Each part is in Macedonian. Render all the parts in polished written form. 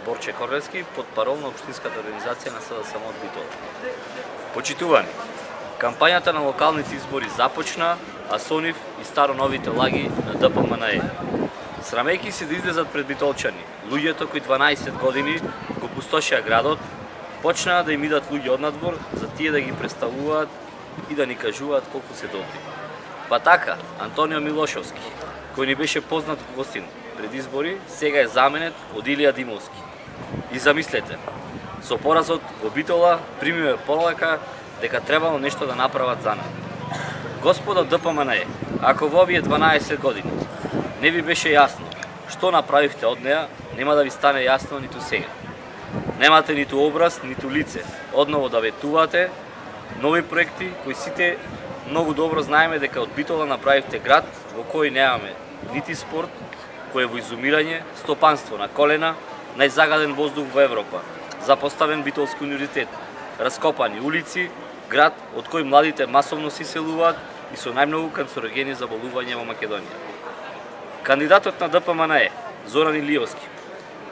Борче Корвески, потпарол на Општинската организација на СДСМ од Битола. Почитувани, кампањата на локалните избори започна, а со нив и старо-новите лаги на ДПМНЕ. Срамејќи се да излезат пред битолчани, луѓето кои 12 години го пустошеа градот, почнаа да им идат луѓе однадвор за тие да ги представуваат и да ни кажуваат колку се добри. Па така, Антонио Милошовски, кој ни беше познат гостин пред избори, сега е заменет од Илија Димовски. И замислете, со поразот во Битола примиме полака дека требало нешто да направат за нас. Господа ДПМНЕ, ако во овие 12 години не ви беше јасно што направивте од неа, нема да ви стане јасно ниту сега. Немате ниту образ, ниту лице, одново да ветувате нови проекти кои сите многу добро знаеме дека од Битола направивте град во кој немаме нити спорт, кој е во изумирање, стопанство на колена, најзагаден воздух во Европа, запоставен Битолски универзитет, раскопани улици, град од кој младите масовно се иселуваат и со најмногу канцерогени заболувања во Македонија. Кандидатот на ДПМНЕ, Зоран Илиевски,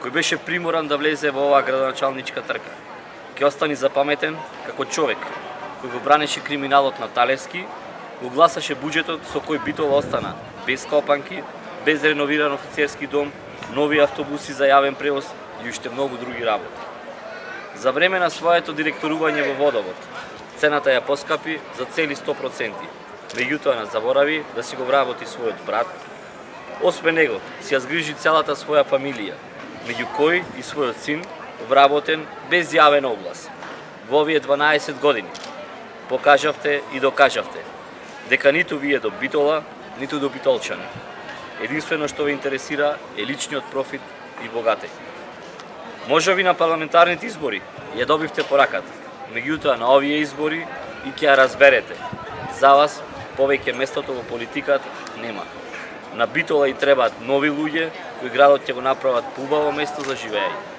кој беше приморан да влезе во оваа градоначалничка трка, ќе остани запаметен како човек кој го бранеше криминалот на Талевски, го гласаше буџетот со кој Битола остана без копанки, без реновиран офицерски дом, нови автобуси за јавен превоз и уште многу други работи. За време на своето директорување во водовод, цената ја поскапи за цели 100%, меѓутоа не заборави да си го вработи својот брат. Освен него, си ја згрижи целата своја фамилија, меѓу кои и својот син, вработен без јавен оглас. Во овие 12 години покажавте и докажавте дека ниту вие до Битола, ниту до битолчани. Единствено што ве интересира е личниот профит и богатење. Можеби на парламентарните избори ја добивте пораката, меѓутоа на овие избори и ќе ја разберете. За вас повеќе местото во политиката нема. На Битола и требаат нови луѓе кои градот ќе го направат поубаво место за живење.